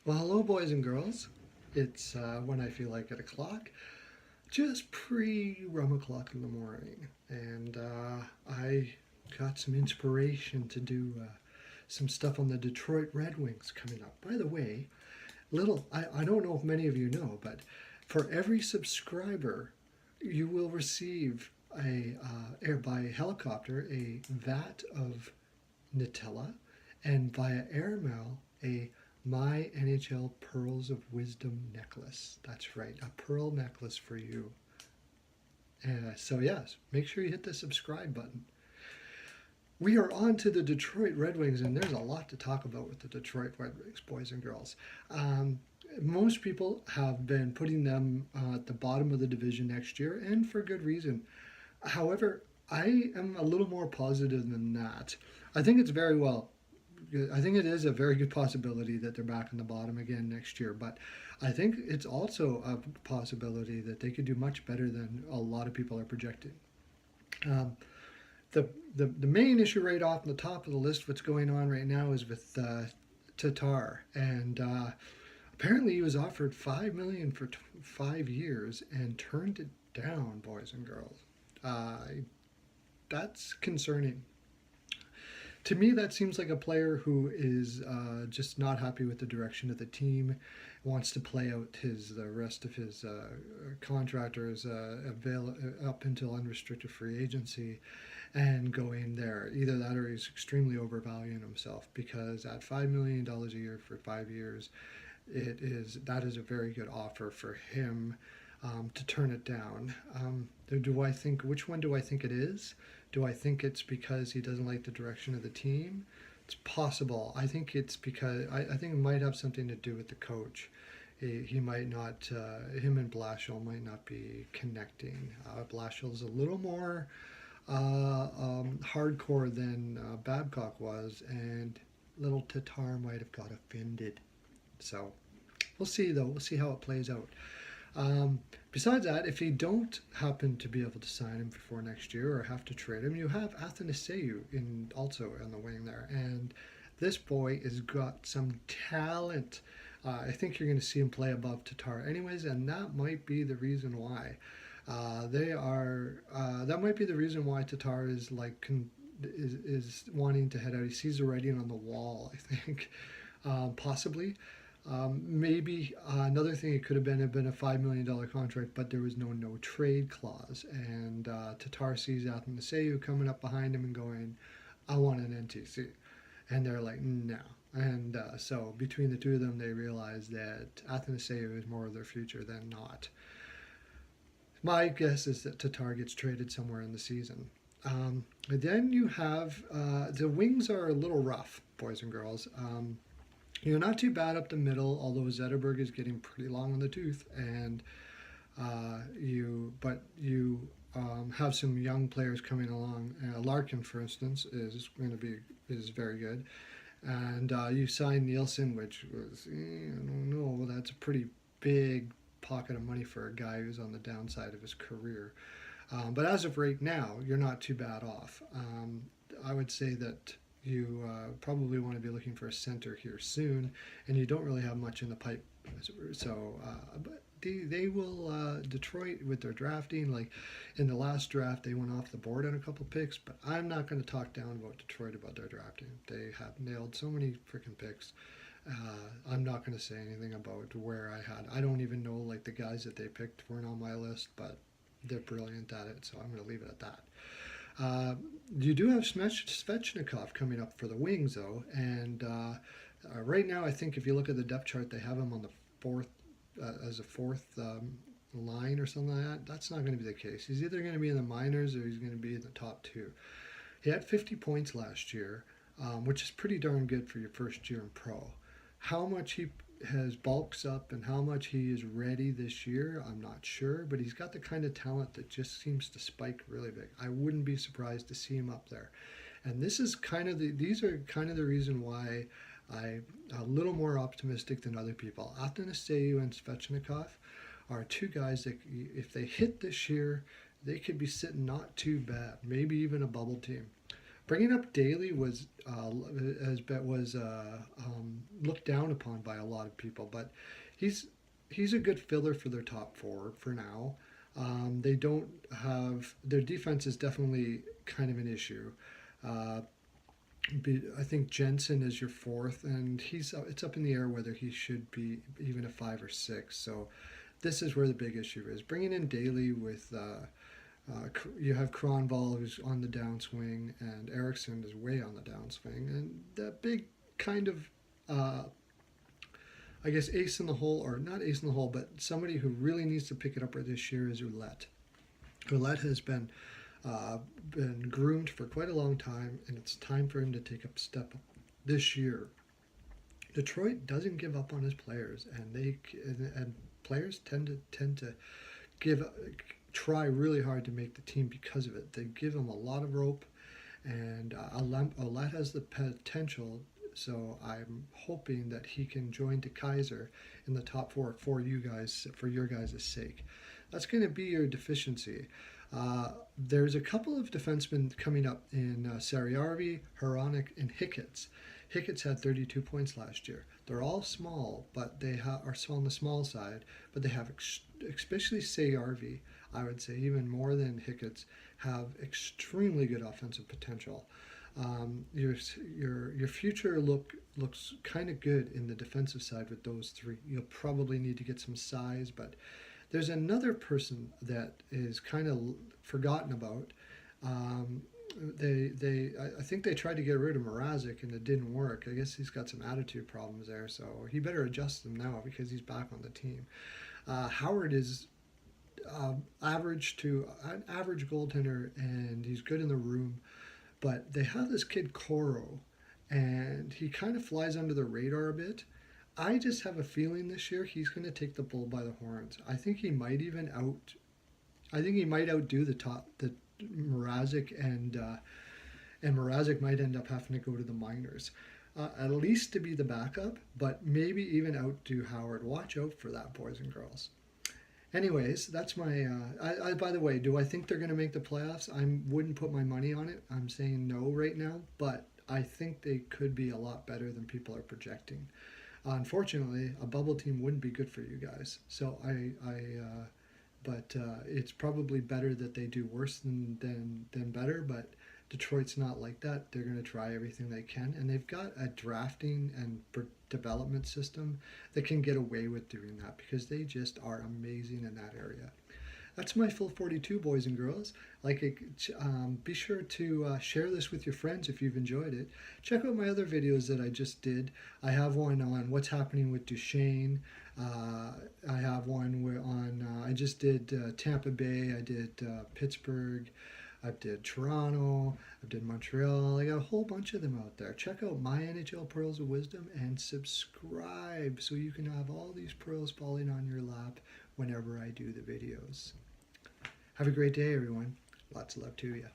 Well, hello, boys and girls. It's when I feel like at o'clock, just pre-rum o'clock in the morning, and I got some inspiration to do some stuff on the Detroit Red Wings coming up. By the way, I don't know if many of you know, but for every subscriber, you will receive a air by helicopter a vat of Nutella, and via airmail a My NHL Pearls of Wisdom necklace. That's right, a pearl necklace for you. So yes, make sure you hit the subscribe button. We are on to the Detroit Red Wings, and there's a lot to talk about with the Detroit Red Wings, boys and girls. Most people have been putting them at the bottom of the division next year, and for good reason. However, I am a little more positive than that. I think it's very well. I think it is a very good possibility that they're back in the bottom again next year, but I think it's also a possibility that they could do much better than a lot of people are projecting. Um, the main issue right off the top of the list, what's going on right now, is with Tatar, and apparently he was offered $5 million for 5 years and turned it down, boys and girls. Uh, that's concerning. To me, that seems like a player who is just not happy with the direction of the team, wants to play out the rest of his contract or his up until unrestricted free agency, and go in there. Either that or he's extremely overvaluing himself, because at $5 million a year for 5 years, that is a very good offer for him. To turn it down. Do I think, which one do I think it is? Do I think it's because he doesn't like the direction of the team? It's possible. I think it's because I think it might have something to do with the coach. He might not. Him and Blashill might not be connecting. Blashill's a little more hardcore than Babcock was, and little Tatar might have got offended. So we'll see, though. We'll see how it plays out. Besides that, if you don't happen to be able to sign him before next year or have to trade him, you have Athanasiou also on the wing there, and this boy has got some talent. I think you're going to see him play above Tatar, anyways, and that might be the reason why. That might be the reason why Tatar is is wanting to head out. He sees the writing on the wall, I think, possibly. Maybe another thing, it could have been a $5 million contract, but there was no trade clause, and Tatar sees Athanasiou coming up behind him and going, "I want an NTC," and they're like, "No." And so between the two of them, they realize that Athanasiou is more of their future than not. My guess is that Tatar gets traded somewhere in the season. Then you have the wings are a little rough, boys and girls. You're not too bad up the middle, although Zetterberg is getting pretty long in the tooth, and you have some young players coming along. Larkin, for instance, is very good, and you signed Nielsen, which was, I don't know, that's a pretty big pocket of money for a guy who's on the downside of his career. But as of right now, you're not too bad off. I would say that you probably want to be looking for a center here soon, and you don't really have much in the pipe. So, but they will, Detroit, with their drafting, like in the last draft, they went off the board on a couple picks, but I'm not going to talk down about Detroit about their drafting. They have nailed so many freaking picks. I'm not going to say anything about where I don't even know, like, the guys that they picked weren't on my list, but they're brilliant at it, so I'm going to leave it at that. You do have Svechnikov coming up for the Wings, though, and right now I think if you look at the depth chart, they have him on the fourth as a fourth line or something like that. That's not going to be the case. He's either going to be in the minors or he's going to be in the top two. He had 50 points last year, which is pretty darn good for your first year in pro. How much he has bulks up and how much he is ready this year, I'm not sure, but he's got the kind of talent that just seems to spike really big. I wouldn't be surprised to see him up there. And these are kind of the reason why I'm a little more optimistic than other people. Athanasiou and Svechnikov are two guys that, if they hit this year, they could be sitting not too bad, maybe even a bubble team. Bringing up Daly was looked down upon by a lot of people, but he's he's a good filler for their top four for now. They don't have their defense is definitely kind of an issue. Uh, I think Jensen is your fourth, and it's up in the air whether he should be even a 5 or 6. So this is where the big issue is. Bringing in Daly with you have Kronval who's on the downswing, and Eriksson is way on the downswing, and that big kind of I guess ace in the hole, or not ace in the hole, but somebody who really needs to pick it up right this year is Ouellette. Ouellette has been groomed for quite a long time, and it's time for him to take a step up this year. Detroit doesn't give up on his players, and players tend to give try really hard to make the team because of it. They give him a lot of rope, and Ouellette has the potential. So I'm hoping that he can join De Kaiser in the top four for you guys, for your guys' sake. That's going to be your deficiency. There's a couple of defensemen coming up in Sariarvi, Hronek, and Hicketts. Hicketts had 32 points last year. They're all small, but they are small on the small side. But they have, especially Sariarvi, I would say even more than Hicketts, have extremely good offensive potential. Your future looks kind of good in the defensive side with those three. You'll probably need to get some size, but there's another person that is kind of forgotten about. I think they tried to get rid of Mrazek and it didn't work. I guess he's got some attitude problems there, so he better adjust them now because he's back on the team. Howard is an average goaltender, and he's good in the room. But they have this kid Coro, and he kind of flies under the radar a bit. I just have a feeling this year he's going to take the bull by the horns. I think he might outdo the Mrazek, and Mrazek might end up having to go to the minors, at least to be the backup, but maybe even outdo Howard. Watch out for that, boys and girls. Anyways, that's my. By the way, do I think they're going to make the playoffs? I wouldn't put my money on it. I'm saying no right now, but I think they could be a lot better than people are projecting. Unfortunately, a bubble team wouldn't be good for you guys. So but it's probably better that they do worse than better. But Detroit's not like that. They're going to try everything they can, and they've got a drafting and development system that can get away with doing that because they just are amazing in that area. That's my full 42, boys and girls. Be sure to share this with your friends if you've enjoyed it. Check out my other videos that I just did. I have one on what's happening with Duchesne. I have one I just did Tampa Bay. I did Pittsburgh. I did Toronto, I did Montreal. I got a whole bunch of them out there. Check out my NHL Pearls of Wisdom and subscribe so you can have all these pearls falling on your lap whenever I do the videos. Have a great day, everyone. Lots of love to you.